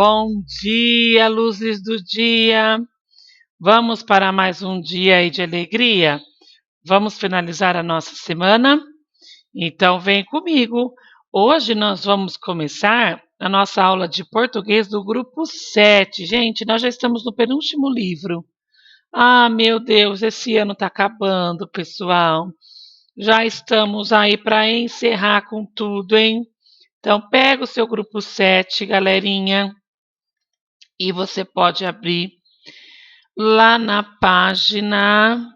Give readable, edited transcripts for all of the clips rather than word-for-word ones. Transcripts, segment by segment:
Bom dia, luzes do dia. Vamos para mais um dia aí de alegria? Vamos finalizar a nossa semana? Então vem comigo. Hoje nós vamos começar a nossa aula de português do grupo 7. Gente, nós já estamos no penúltimo livro. Ah, meu Deus, esse ano está acabando, pessoal. Já estamos aí para encerrar com tudo, hein? Então pega o seu grupo 7, galerinha, e você pode abrir lá na página.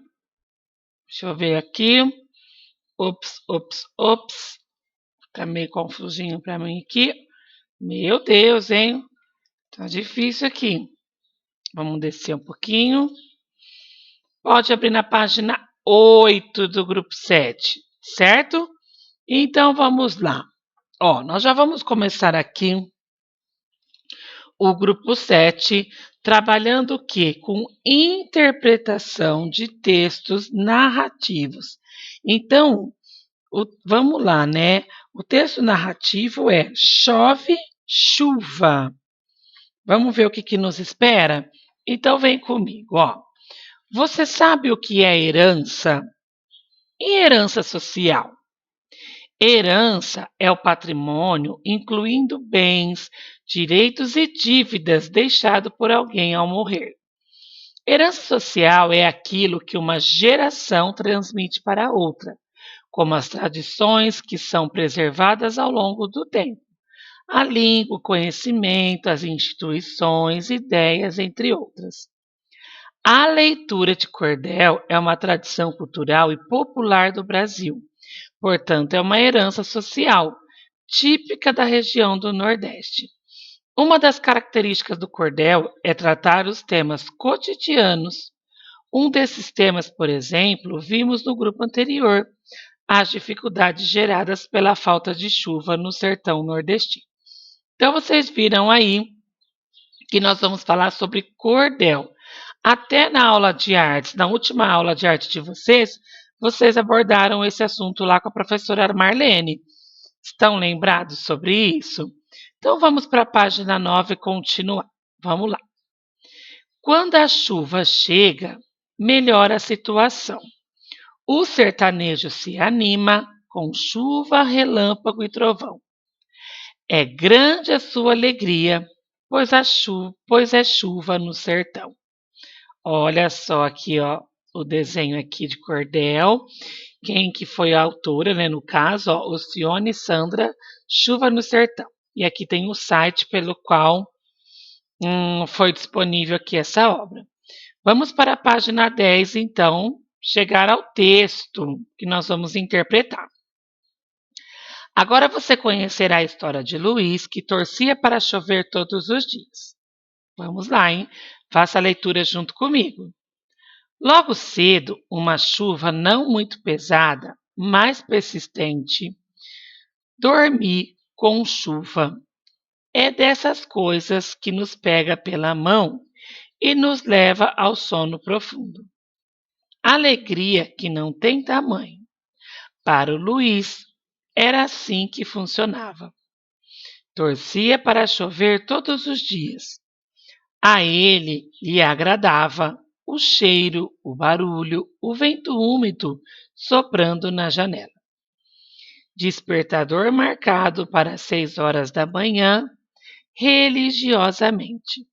Deixa eu ver aqui. Ops. Tá meio confusinho para mim aqui. Meu Deus, hein? Tá difícil aqui. Vamos descer um pouquinho. Pode abrir na página 8 do grupo 7, certo? Então vamos lá. Ó, nós já vamos começar aqui o grupo 7, trabalhando o quê? Com interpretação de textos narrativos. Então, vamos lá, né? O texto narrativo é chove, chuva. Vamos ver o que nos espera? Então vem comigo, ó. Você sabe o que é herança? E herança social? Herança é o patrimônio, incluindo bens, direitos e dívidas deixado por alguém ao morrer. Herança social é aquilo que uma geração transmite para outra, como as tradições que são preservadas ao longo do tempo, a língua, o conhecimento, as instituições, ideias, entre outras. A leitura de cordel é uma tradição cultural e popular do Brasil. Portanto, é uma herança social, típica da região do Nordeste. Uma das características do cordel é tratar os temas cotidianos. Um desses temas, por exemplo, vimos no grupo anterior, as dificuldades geradas pela falta de chuva no sertão nordestino. Então, vocês viram aí que nós vamos falar sobre cordel. Até na aula de artes, na última aula de arte de vocês abordaram esse assunto lá com a professora Marlene. Estão lembrados sobre isso? Então vamos para a página 9 e continuar. Vamos lá. Quando a chuva chega, melhora a situação. O sertanejo se anima com chuva, relâmpago e trovão. É grande a sua alegria, pois é chuva no sertão. Olha só aqui, ó, o desenho aqui de cordel. Quem que foi a autora, né? No caso, ó, Ocione Sandra, Chuva no Sertão. E aqui tem o site pelo qual foi disponível aqui essa obra. Vamos para a página 10, então, chegar ao texto que nós vamos interpretar. Agora você conhecerá a história de Luiz, que torcia para chover todos os dias. Vamos lá, hein? Faça a leitura junto comigo. Logo cedo, uma chuva não muito pesada, mas persistente. Dormir com chuva é dessas coisas que nos pega pela mão e nos leva ao sono profundo. Alegria que não tem tamanho. Para o Luiz, era assim que funcionava. Torcia para chover todos os dias. A ele lhe agradava o cheiro, o barulho, o vento úmido soprando na janela. Despertador marcado para 6 horas da manhã, religiosamente.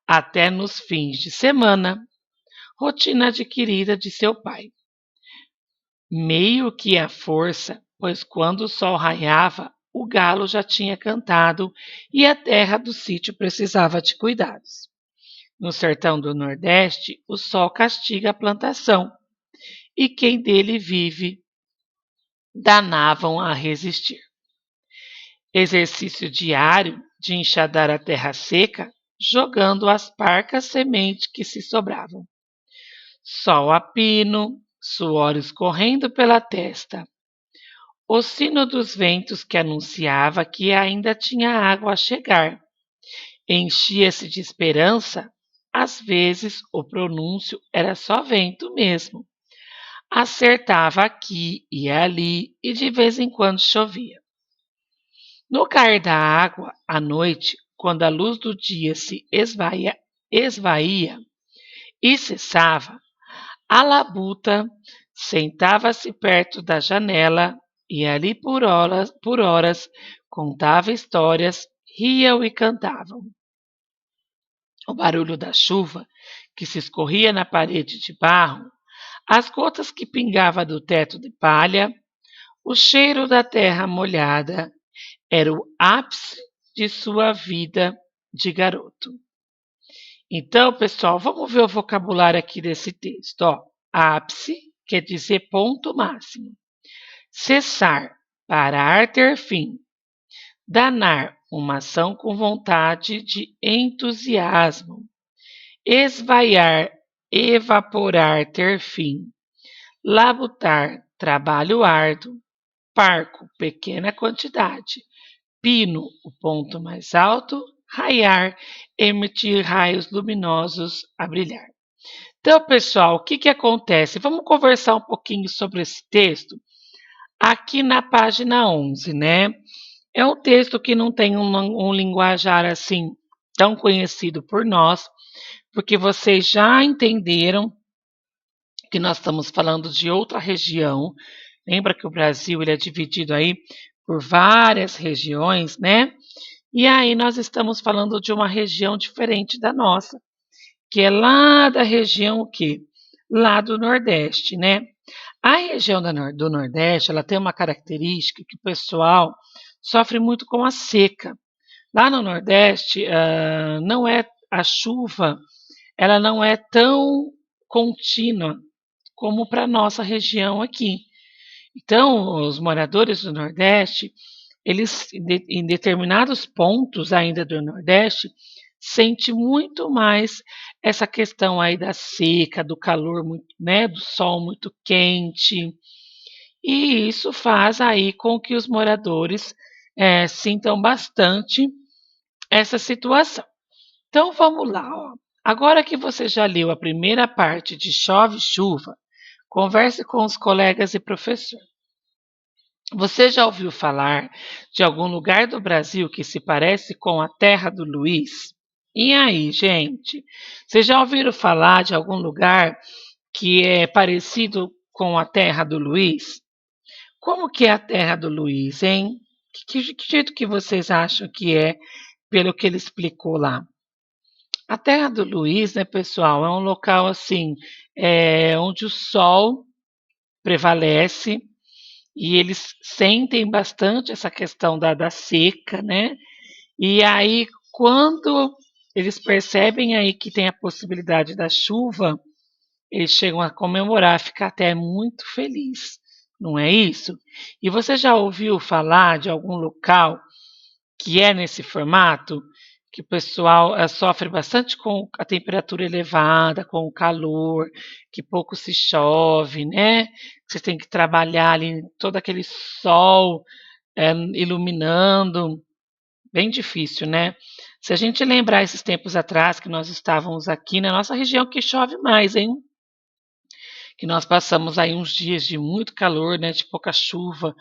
Até nos fins de semana, rotina adquirida de seu pai. Meio que à força, pois quando o sol raiava, o galo já tinha cantado e a terra do sítio precisava de cuidados. No sertão do Nordeste, o sol castiga a plantação, e quem dele vive danavam a resistir. Exercício diário de enxadar a terra seca, jogando as parcas sementes que se sobravam. Sol a pino, suor escorrendo pela testa. O sino dos ventos que anunciava que ainda tinha água a chegar. Enchia-se de esperança. Às vezes o pronúncio era só vento mesmo. Acertava aqui e ali e de vez em quando chovia. No cair da água, à noite, quando a luz do dia se esvaía e cessava, a labuta sentava-se perto da janela e ali por horas contava histórias, riam e cantavam. O barulho da chuva que se escorria na parede de barro, as gotas que pingavam do teto de palha, o cheiro da terra molhada era o ápice de sua vida de garoto. Então, pessoal, vamos ver o vocabulário aqui desse texto. Ó, ápice quer dizer ponto máximo. Cessar, parar, ter fim. Danar, uma ação com vontade de entusiasmo. Esvaiar, evaporar, ter fim. Labutar, trabalho árduo. Parco, pequena quantidade. Pino, o ponto mais alto. Raiar, emitir raios luminosos a brilhar. Então, pessoal, o que acontece? Vamos conversar um pouquinho sobre esse texto aqui na página 11, né? É um texto que não tem um linguajar assim tão conhecido por nós, porque vocês já entenderam que nós estamos falando de outra região. Lembra que o Brasil ele é dividido aí por várias regiões, né? E aí nós estamos falando de uma região diferente da nossa, que é lá da região o quê? Lá do Nordeste, né? A região do Nordeste, ela tem uma característica que o pessoal sofre muito com a seca. Lá no Nordeste, não é a chuva, ela não é tão contínua como para a nossa região aqui. Então, os moradores do Nordeste, eles, em determinados pontos ainda do Nordeste, sente muito mais essa questão aí da seca, do calor, né, do sol muito quente, e isso faz aí com que os moradores sintam bastante essa situação. Então vamos lá, ó. Agora que você já leu a primeira parte de Chove Chuva, converse com os colegas e professor. Você já ouviu falar de algum lugar do Brasil que se parece com a terra do Luiz? E aí, gente? Vocês já ouviram falar de algum lugar que é parecido com a terra do Luiz? Como que é a terra do Luiz, hein? Que jeito que vocês acham que é, pelo que ele explicou lá? A terra do Luiz, né, pessoal, é um local assim, onde o sol prevalece e eles sentem bastante essa questão da seca, né? E aí, quando eles percebem aí que tem a possibilidade da chuva, eles chegam a comemorar, ficar até muito feliz, não é isso? E você já ouviu falar de algum local que é nesse formato? Que o pessoal sofre bastante com a temperatura elevada, com o calor, que pouco se chove, né? Você tem que trabalhar ali todo aquele sol iluminando, bem difícil, né? Se a gente lembrar esses tempos atrás que nós estávamos aqui na nossa região que chove mais, hein? Que nós passamos aí uns dias de muito calor, né? De pouca chuva,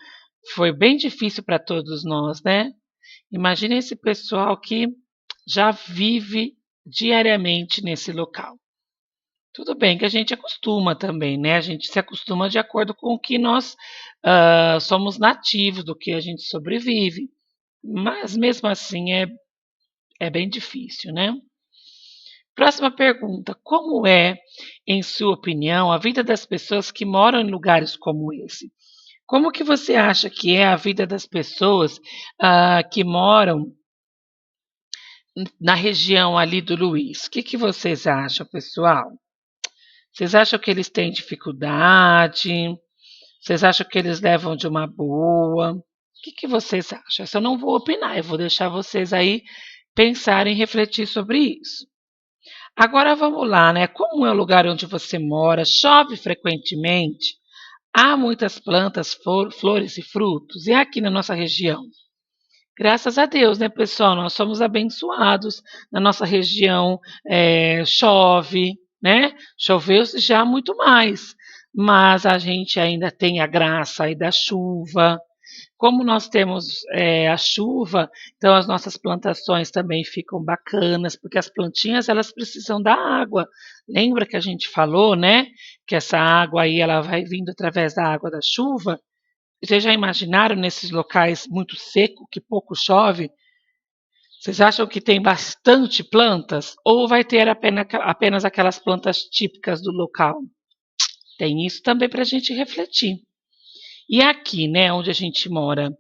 foi bem difícil para todos nós, né? Imagine esse pessoal que já vive diariamente nesse local. Tudo bem que a gente acostuma também, né? A gente se acostuma de acordo com o que nós somos nativos, do que a gente sobrevive. Mas mesmo assim é bem difícil, né? Próxima pergunta: como é, em sua opinião, a vida das pessoas que moram em lugares como esse? Como que você acha que é a vida das pessoas que moram na região ali do Luiz? O que vocês acham, pessoal? Vocês acham que eles têm dificuldade? Vocês acham que eles levam de uma boa? O que vocês acham? Essa eu não vou opinar, eu vou deixar vocês aí pensarem e refletir sobre isso. Agora vamos lá, né? Como é o lugar onde você mora? Chove frequentemente? Há muitas plantas, flores e frutos? E aqui na nossa região? Graças a Deus, né, pessoal? Nós somos abençoados. Na nossa região chove, né? Choveu já muito mais, mas a gente ainda tem a graça aí da chuva, Como nós temos a chuva, então as nossas plantações também ficam bacanas, porque as plantinhas elas precisam da água. Lembra que a gente falou, né? Que essa água aí ela vai vindo através da água da chuva. Vocês já imaginaram nesses locais muito secos, que pouco chove? Vocês acham que tem bastante plantas? Ou vai ter apenas aquelas plantas típicas do local? Tem isso também para a gente refletir. E aqui, né, onde a gente mora,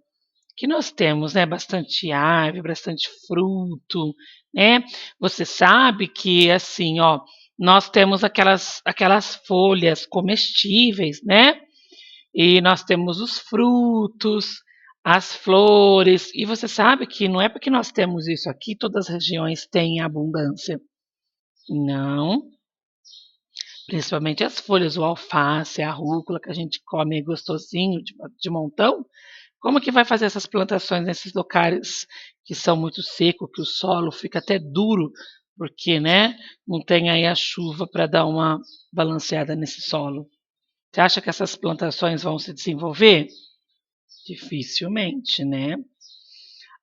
que nós temos, né, bastante árvore, bastante fruto, né? Você sabe que assim, ó, nós temos aquelas folhas comestíveis, né? E nós temos os frutos, as flores, e você sabe que não é porque nós temos isso aqui, todas as regiões têm abundância. Não, principalmente as folhas, o alface, a rúcula, que a gente come gostosinho de montão. Como que vai fazer essas plantações nesses locais que são muito secos, que o solo fica até duro, porque, né, não tem aí a chuva para dar uma balanceada nesse solo? Você acha que essas plantações vão se desenvolver? Dificilmente, né?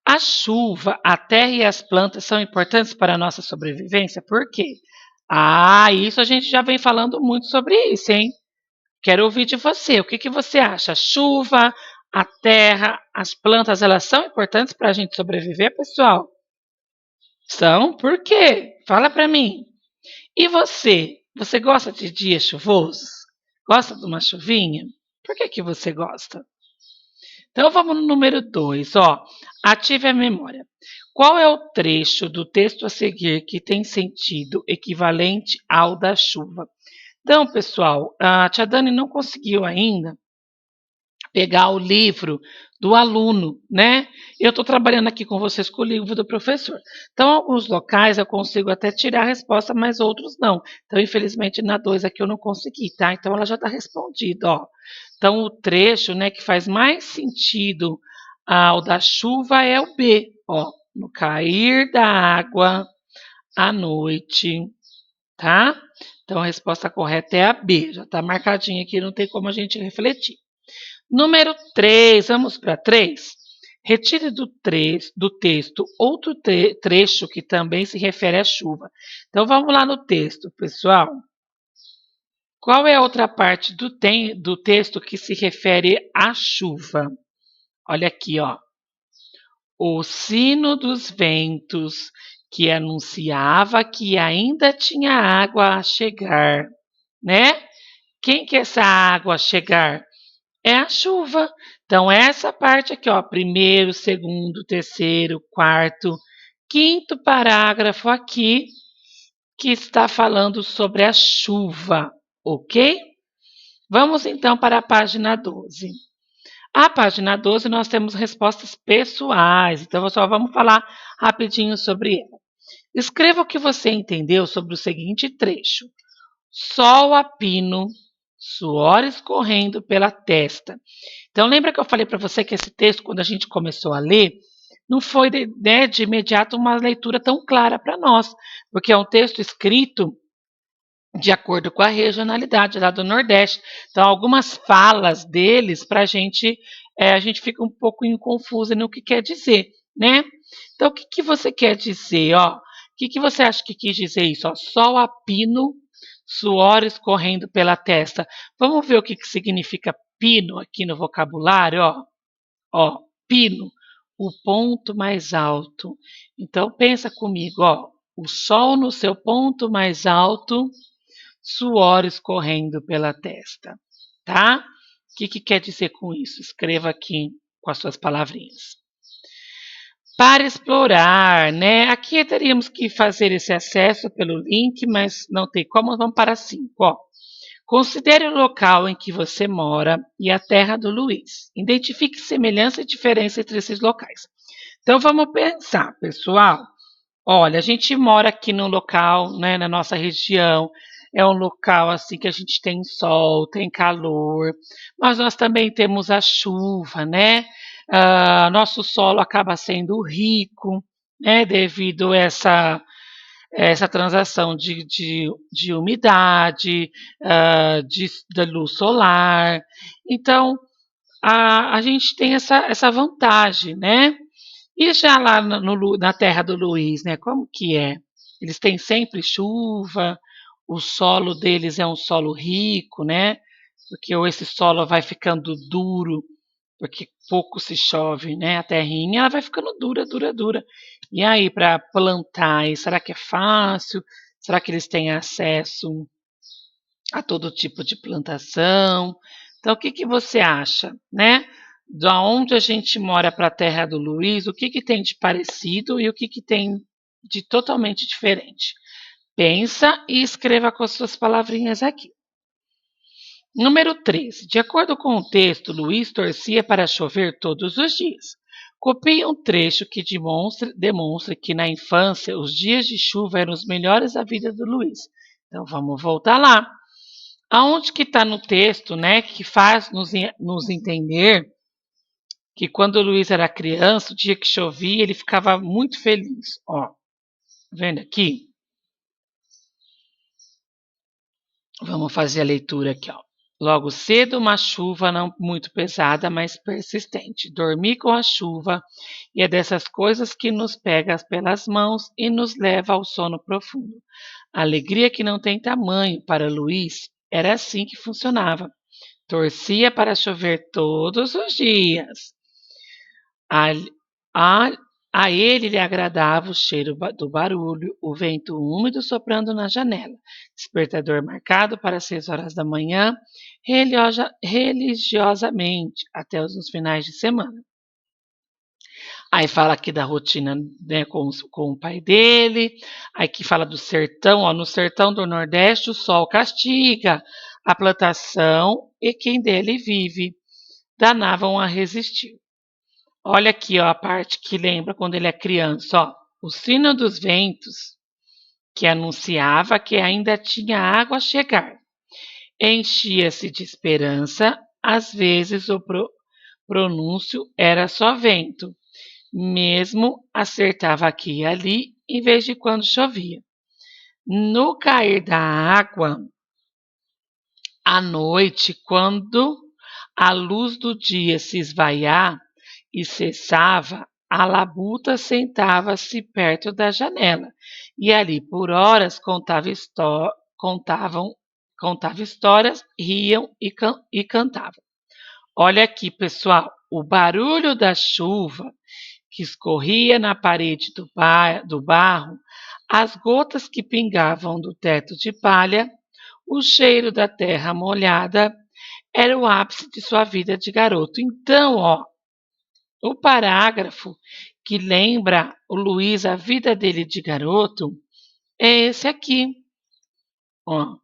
A chuva, a terra e as plantas são importantes para a nossa sobrevivência, por quê? Ah, isso a gente já vem falando muito sobre isso, hein? Quero ouvir de você. O que, que você acha? A chuva, a terra, as plantas, elas são importantes para a gente sobreviver, pessoal? São? Por quê? Fala para mim. E você? Você gosta de dias chuvosos? Gosta de uma chuvinha? Por que, que você gosta? Então vamos no número 2, ó. Ative a memória. Qual é o trecho do texto a seguir que tem sentido equivalente ao da chuva? Então, pessoal, a tia Dani não conseguiu ainda pegar o livro do aluno, né? Eu estou trabalhando aqui com vocês com o livro do professor. Então, alguns locais eu consigo até tirar a resposta, mas outros não. Então, infelizmente, na 2 aqui eu não consegui, tá? Então, ela já está respondida, ó. Então, o trecho, né, que faz mais sentido ao da chuva é o B, ó. No cair da água à noite, tá? Então, a resposta correta é a B. Já está marcadinha aqui, não tem como a gente refletir. Número 3, vamos para 3. Retire do texto outro trecho que também se refere à chuva. Então vamos lá no texto, pessoal. Qual é a outra parte do texto que se refere à chuva? Olha aqui, ó. O sino dos ventos que anunciava que ainda tinha água a chegar, né? Quem que é essa água a chegar? É a chuva. Então, essa parte aqui, ó, primeiro, segundo, terceiro, quarto, quinto parágrafo aqui, que está falando sobre a chuva, ok? Vamos então para a página 12. A página 12 nós temos respostas pessoais, então só vamos falar rapidinho sobre ela. Escreva o que você entendeu sobre o seguinte trecho: sol a pino, suor escorrendo pela testa. Então, lembra que eu falei para você que esse texto, quando a gente começou a ler, não foi de imediato uma leitura tão clara para nós, porque é um texto escrito de acordo com a regionalidade lá do Nordeste. Então, algumas falas deles, para a gente fica um pouco confusa no que quer dizer, né? Então, o que, que você quer dizer, ó? O que, que você acha que quis dizer isso? Ó, sol a pino, suor escorrendo pela testa. Vamos ver o que, que significa pino aqui no vocabulário, ó. Ó, pino, o ponto mais alto. Então, pensa comigo, ó. O sol no seu ponto mais alto, suor escorrendo pela testa, tá? O que, que quer dizer com isso? Escreva aqui com as suas palavrinhas. Para explorar, né? Aqui teríamos que fazer esse acesso pelo link, mas não tem como, vamos para 5, ó. Considere o local em que você mora e a terra do Luiz. Identifique semelhança e diferença entre esses locais. Então vamos pensar, pessoal. Olha, a gente mora aqui num local, né, na nossa região, é um local assim que a gente tem sol, tem calor, mas nós também temos a chuva, né? Nosso solo acaba sendo rico, né, devido a essa transação de umidade, da luz solar. Então, a gente tem essa vantagem, né? E já lá na terra do Luiz, né? Como que é? Eles têm sempre chuva, o solo deles é um solo rico, né? Porque ou esse solo vai ficando duro, porque pouco se chove, né? A terrinha ela vai ficando dura, dura, dura. E aí, para plantar, será que é fácil? Será que eles têm acesso a todo tipo de plantação? Então, o que que você acha, né? Da onde a gente mora para a terra do Luiz, o que que tem de parecido e o que que tem de totalmente diferente? Pensa e escreva com as suas palavrinhas aqui. Número 13. De acordo com o texto, Luiz torcia para chover todos os dias. Copie um trecho que demonstra que na infância os dias de chuva eram os melhores da vida do Luiz. Então vamos voltar lá. Aonde que está no texto, né, que faz nos entender que quando o Luiz era criança, o dia que chovia, ele ficava muito feliz. Ó, vendo aqui? Vamos fazer a leitura aqui, ó. Logo cedo, uma chuva não muito pesada, mas persistente. Dormi com a chuva e é dessas coisas que nos pega pelas mãos e nos leva ao sono profundo. A alegria que não tem tamanho para Luiz era assim que funcionava. Torcia para chover todos os dias. A, a, a ele lhe agradava o cheiro do barulho, o vento úmido soprando na janela, despertador marcado para 6 horas da manhã, religiosamente, até nos finais de semana. Aí fala aqui da rotina, né, com o pai dele, aí que fala do sertão, ó, no sertão do Nordeste o sol castiga a plantação e quem dele vive, danavam a resistir. Olha aqui, ó, a parte que lembra quando ele é criança, ó, o sino dos ventos, que anunciava que ainda tinha água a chegar. Enchia-se de esperança, às vezes o pronúncio era só vento, mesmo acertava aqui e ali, em vez de quando chovia. No cair da água, à noite, quando a luz do dia se esvaiar e cessava, a labuta sentava-se perto da janela e ali por horas contava histórias, riam e cantavam. Olha aqui, pessoal, o barulho da chuva que escorria na parede do barro, as gotas que pingavam do teto de palha, o cheiro da terra molhada, era o ápice de sua vida de garoto. Então, ó, o parágrafo que lembra o Luiz a vida dele de garoto é esse aqui, ó,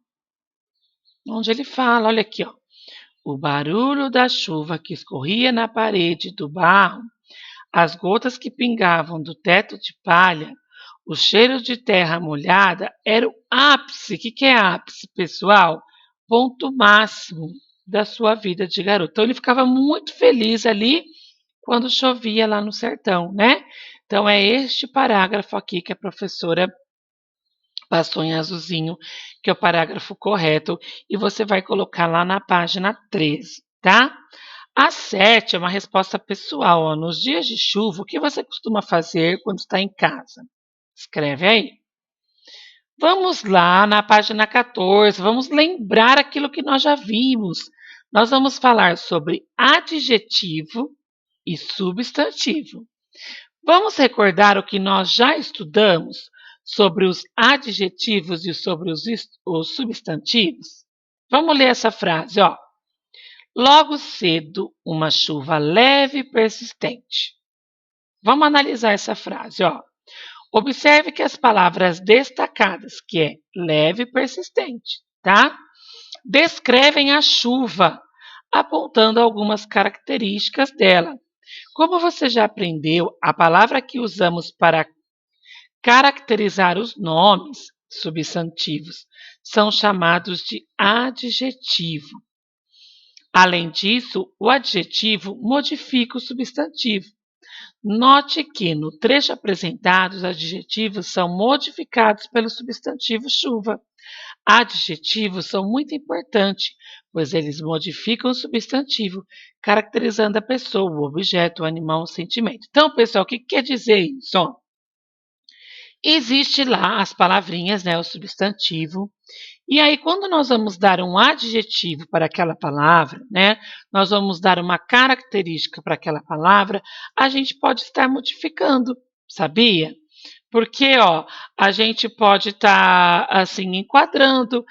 onde ele fala, olha aqui, ó, o barulho da chuva que escorria na parede do barro, as gotas que pingavam do teto de palha, o cheiro de terra molhada era o ápice. O que é ápice, pessoal? Ponto máximo da sua vida de garoto. Então ele ficava muito feliz ali quando chovia lá no sertão, né? Então é este parágrafo aqui que a professora passou em azulzinho, que é o parágrafo correto, e você vai colocar lá na página 13, tá? A 7 é uma resposta pessoal. Ó. Nos dias de chuva, o que você costuma fazer quando está em casa? Escreve aí. Vamos lá na página 14, vamos lembrar aquilo que nós já vimos. Nós vamos falar sobre adjetivo e substantivo. Vamos recordar o que nós já estudamos sobre os adjetivos e sobre os substantivos? Vamos ler essa frase, ó. Logo cedo, uma chuva leve e persistente. Vamos analisar essa frase, ó. Observe que as palavras destacadas, que é leve e persistente, tá? Descrevem a chuva, apontando algumas características dela. Como você já aprendeu, a palavra que usamos para caracterizar os nomes substantivos são chamados de adjetivo. Além disso, o adjetivo modifica o substantivo. Note que no trecho apresentado, os adjetivos são modificados pelo substantivo chuva. Adjetivos são muito importantes, pois eles modificam o substantivo, caracterizando a pessoa, o objeto, o animal, o sentimento. Então, pessoal, o que quer dizer isso? Ó, existe lá as palavrinhas, né, o substantivo. E aí, quando nós vamos dar um adjetivo para aquela palavra, né, nós vamos dar uma característica para aquela palavra, a gente pode estar modificando, sabia? Porque, ó, a gente pode estar, assim, enquadrando,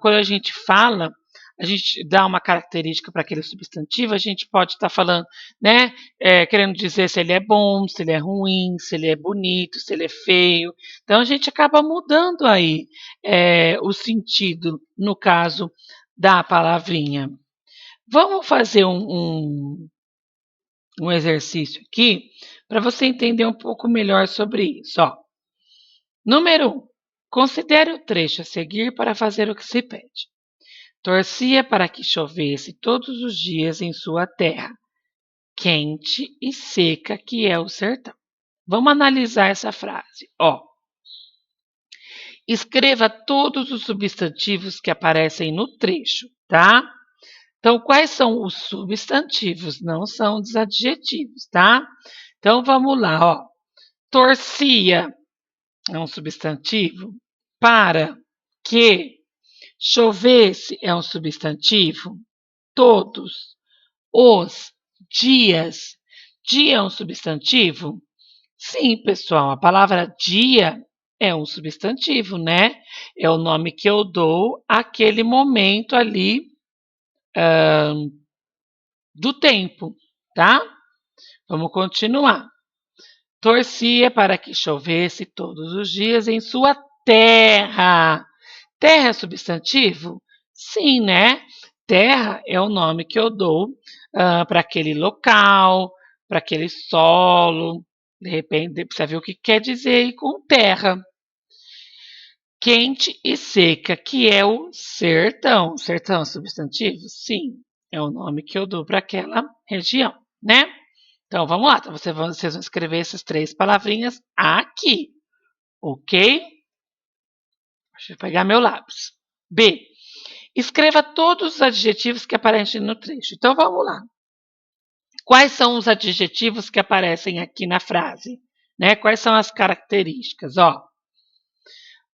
quando a gente fala, a gente dá uma característica para aquele substantivo, a gente pode estar falando, né, querendo dizer se ele é bom, se ele é ruim, se ele é bonito, se ele é feio. Então, a gente acaba mudando aí o sentido, no caso da palavrinha. Vamos fazer um exercício aqui para você entender um pouco melhor sobre isso. Ó. Número 1. Considere o trecho a seguir para fazer o que se pede. Torcia para que chovesse todos os dias em sua terra, quente e seca que é o sertão. Vamos analisar essa frase. Ó, escreva todos os substantivos que aparecem no trecho, tá? Então, quais são os substantivos? Não são os adjetivos, tá? Então, vamos lá, ó. Torcia é um substantivo. Para que chovesse é um substantivo. Todos os dias. Dia é um substantivo? Sim, pessoal, a palavra dia é um substantivo, né? É o nome que eu dou àquele momento ali do tempo, tá? Vamos continuar. Torcia para que chovesse todos os dias em sua terra. Terra é substantivo? Sim, né? Terra é o nome que eu dou para aquele local, para aquele solo. De repente, precisa ver o que quer dizer aí com terra. Quente e seca, que é o sertão. Sertão é substantivo? Sim, é o nome que eu dou para aquela região, né? Então vamos lá, então, vocês vão escrever essas 3 palavrinhas aqui, ok? Deixa eu pegar meu lápis. B. Escreva todos os adjetivos que aparecem no trecho. Então vamos lá. Quais são os adjetivos que aparecem aqui na frase? Né? Quais são as características? Ó,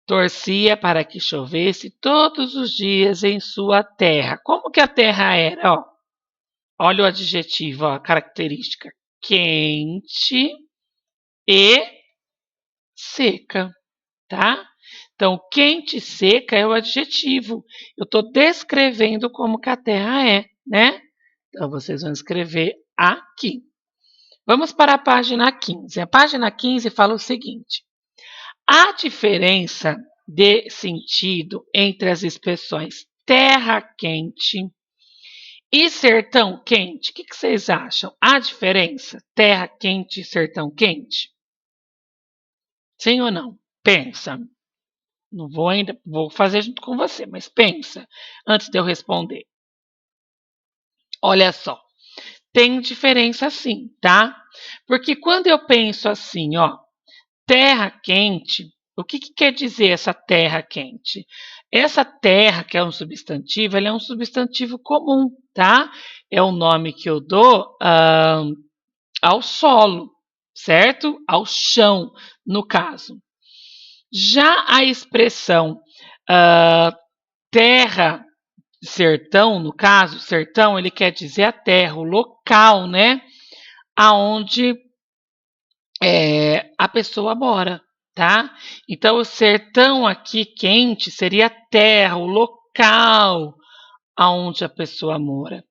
torcia para que chovesse todos os dias em sua terra. Como que a terra era? Ó, olha o adjetivo, ó, a característica. Quente e seca, tá? Então, quente e seca é o adjetivo. Eu estou descrevendo como que a terra é, né? Então, vocês vão escrever aqui. Vamos para a página 15. A página 15 fala o seguinte: a diferença de sentido entre as expressões terra quente e sertão quente. O que vocês acham? A diferença? Terra quente e sertão quente? Sim ou não? Pensa. Não vou ainda, vou fazer junto com você, mas pensa antes de eu responder. Olha só, tem diferença sim, tá? Porque quando eu penso assim, ó, terra quente, o que quer dizer essa terra quente? Essa terra, que é um substantivo, ela é um substantivo comum, tá? É o nome que eu dou ao solo, certo? Ao chão, no caso. Já a expressão terra, sertão, no caso, sertão, ele quer dizer a terra, o local, né? Aonde a pessoa mora, tá? Então, o sertão aqui quente seria a terra, o local aonde a pessoa mora.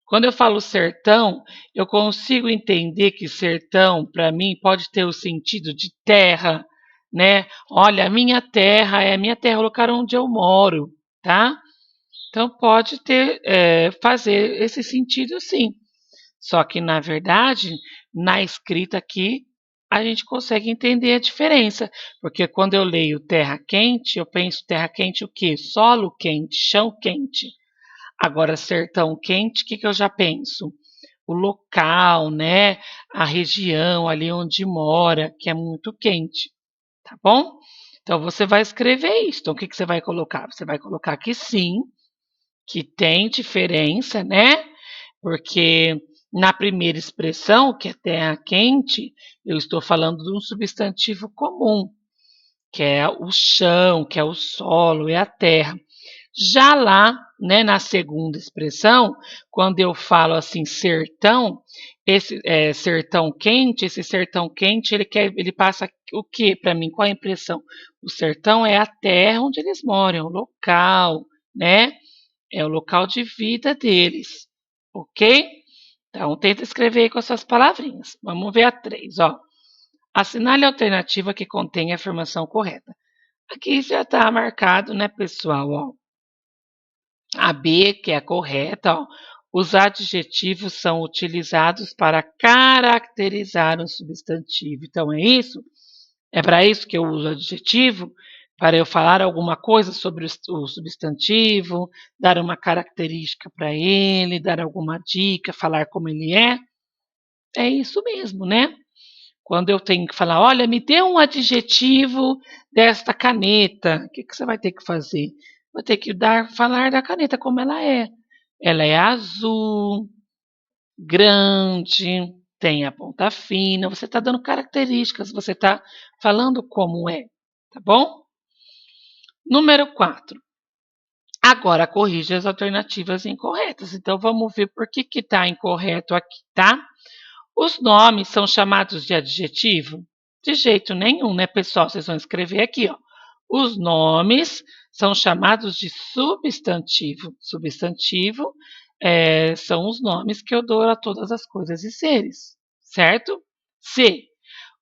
Quando eu falo sertão, eu consigo entender que sertão, para mim, pode ter o sentido de terra, né? Olha, a minha terra é o local onde eu moro, tá? Então pode ter, fazer esse sentido sim. Só que, na verdade, na escrita aqui, a gente consegue entender a diferença. Porque quando eu leio terra quente, eu penso terra quente o quê? Solo quente, chão quente. Agora, sertão quente, o que eu já penso? O local, né? A região ali onde mora, que é muito quente. Tá bom? Então, você vai escrever isso. Então, o que você vai colocar? Você vai colocar que sim, que tem diferença, né? Porque na primeira expressão, que é terra quente, eu estou falando de um substantivo comum, que é o chão, que é o solo, é a terra. Já lá, né, na segunda expressão, quando eu falo assim sertão, esse sertão quente, esse sertão quente, ele passa o que para mim? Qual a impressão? O sertão é a terra onde eles moram, é o local, né? É o local de vida deles, ok? Então tenta escrever aí com as suas palavrinhas. Vamos ver a 3, ó. Assinale a alternativa que contém a afirmação correta. Aqui já está marcado, né, pessoal? Ó. A B, que é a correta, ó. Os adjetivos são utilizados para caracterizar um substantivo. Então, é isso? É para isso que eu uso adjetivo? Para eu falar alguma coisa sobre o substantivo, dar uma característica para ele, dar alguma dica, falar como ele é? É isso mesmo, né? Quando eu tenho que falar, olha, me dê um adjetivo desta caneta, o que você vai ter que fazer? Vai ter que falar da caneta como ela é. Ela é azul, grande, tem a ponta fina. Você está dando características, você está falando como é, tá bom? Número 4. Agora corrige as alternativas incorretas. Então vamos ver por que está incorreto aqui, tá? Os nomes são chamados de adjetivo? De jeito nenhum, né, pessoal? Vocês vão escrever aqui, ó. Os nomes são chamados de substantivo. Substantivo são os nomes que eu dou a todas as coisas e seres, certo? C.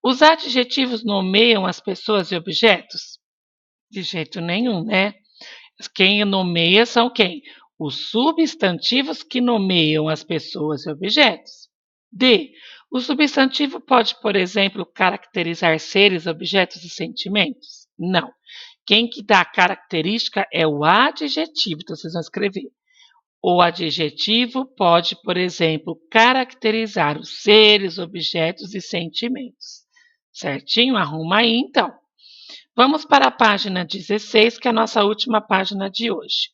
Os adjetivos nomeiam as pessoas e objetos? De jeito nenhum, né? Quem nomeia são quem? Os substantivos que nomeiam as pessoas e objetos. D. O substantivo pode, por exemplo, caracterizar seres, objetos e sentimentos? Não. Quem que dá a característica é o adjetivo. Então, vocês vão escrever. O adjetivo pode, por exemplo, caracterizar os seres, objetos e sentimentos. Certinho? Arruma aí, então. Vamos para a página 16, que é a nossa última página de hoje.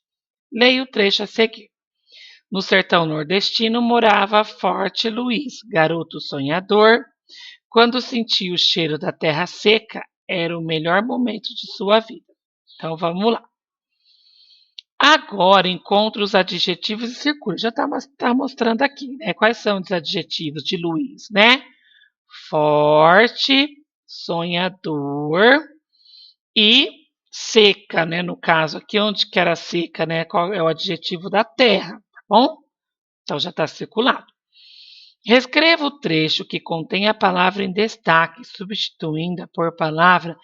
Leia o trecho a seguir. No sertão nordestino morava Forte Luiz, garoto sonhador. Quando sentia o cheiro da terra seca, era o melhor momento de sua vida. Então vamos lá. Agora encontre os adjetivos e circule. Já está mostrando aqui, né? Quais são os adjetivos de Luiz, né? Forte, sonhador e seca, né? No caso aqui, onde que era seca, né? Qual é o adjetivo da terra, tá bom? Então já está circulado. Reescreva o trecho que contém a palavra em destaque, substituindo-a por palavra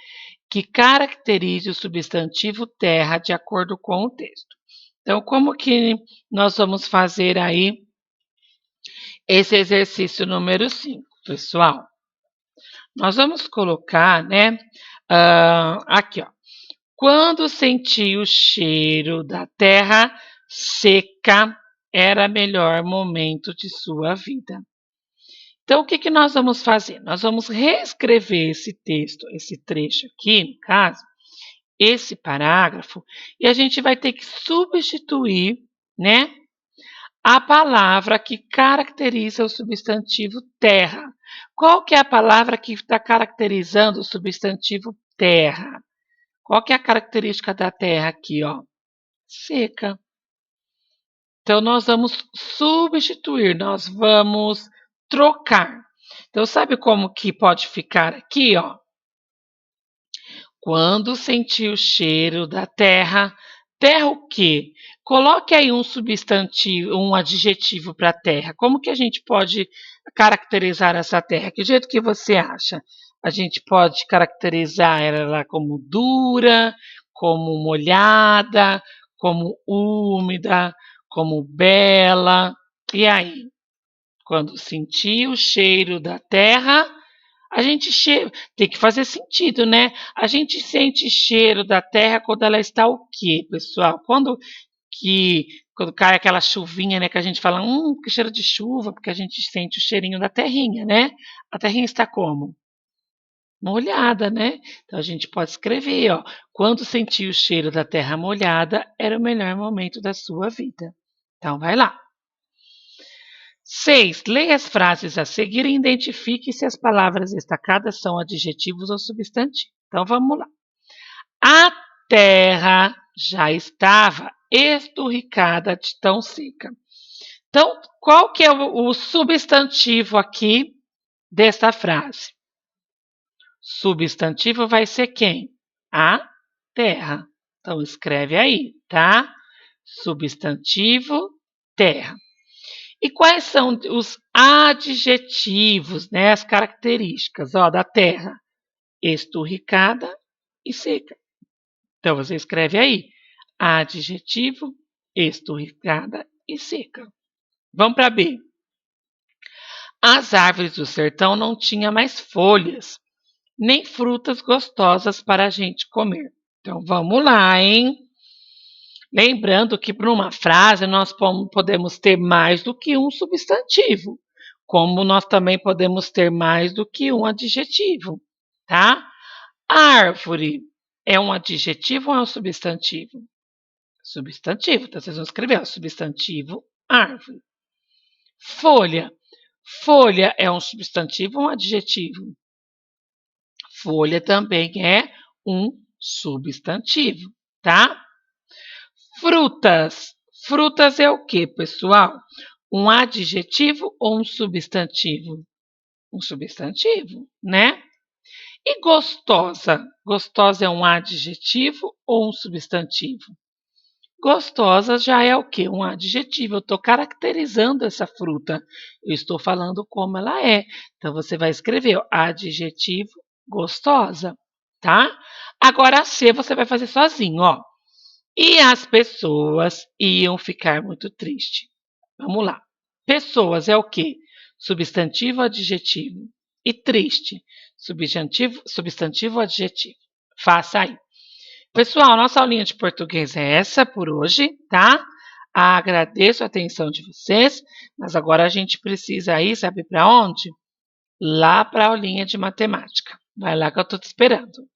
que caracterize o substantivo terra de acordo com o texto. Então, como que nós vamos fazer aí esse exercício número 5, pessoal? Nós vamos colocar, né, aqui, ó. Quando senti o cheiro da terra seca, era o melhor momento de sua vida. Então, o que nós vamos fazer? Nós vamos reescrever esse texto, esse trecho aqui, no caso, esse parágrafo, e a gente vai ter que substituir, né, a palavra que caracteriza o substantivo terra. Qual que é a palavra que está caracterizando o substantivo terra? Qual que é a característica da terra aqui, ó? Seca. Então, nós vamos substituir, nós vamos trocar. Então, sabe como que pode ficar aqui, ó? Quando sentir o cheiro da terra, terra o quê? Coloque aí um substantivo, um adjetivo para a terra. Como que a gente pode caracterizar essa terra? Que jeito que você acha? A gente pode caracterizar ela como dura, como molhada, como úmida, como bela. E aí? Quando sentir o cheiro da terra, a gente tem que fazer sentido, né? A gente sente cheiro da terra quando ela está o quê, pessoal? Que, quando cai aquela chuvinha, né? Que a gente fala, que cheiro de chuva, porque a gente sente o cheirinho da terrinha, né? A terrinha está como? molhada, né? Então a gente pode escrever, ó, quando sentir o cheiro da terra molhada, era o melhor momento da sua vida. Então vai lá. 6. Leia as frases a seguir e identifique se as palavras destacadas são adjetivos ou substantivos. Então vamos lá. A terra já estava esturricada de tão seca. Então, qual que é o substantivo aqui dessa frase? Substantivo vai ser quem? A terra. Então, escreve aí, tá? Substantivo, terra. E quais são os adjetivos, né? As características, ó, da terra? Esturricada e seca. Então, você escreve aí, adjetivo, esturricada e seca. Vamos para B. As árvores do sertão não tinham mais folhas, nem frutas gostosas para a gente comer. Então, vamos lá, hein? Lembrando que para uma frase nós podemos ter mais do que um substantivo, como nós também podemos ter mais do que um adjetivo, tá? Árvore é um adjetivo ou é um substantivo? Substantivo, então vocês vão escrever, ó, substantivo, árvore. Folha. Folha é um substantivo ou um adjetivo? Folha também é um substantivo, tá? Frutas. Frutas é o que, pessoal? Um adjetivo ou um substantivo? Um substantivo, né? E gostosa? Gostosa é um adjetivo ou um substantivo? Gostosa já é o que? Um adjetivo. Eu estou caracterizando essa fruta. Eu estou falando como ela é. Então, você vai escrever ó, adjetivo gostosa, tá? Agora, a C você vai fazer sozinho, ó. E as pessoas iam ficar muito tristes. Vamos lá. Pessoas é o quê? Substantivo, adjetivo. E triste, substantivo, adjetivo. Faça aí. Pessoal, nossa aulinha de português é essa por hoje, tá? Agradeço a atenção de vocês, mas agora a gente precisa ir, sabe para onde? Lá para a aulinha de matemática. Vai lá que eu estou te esperando.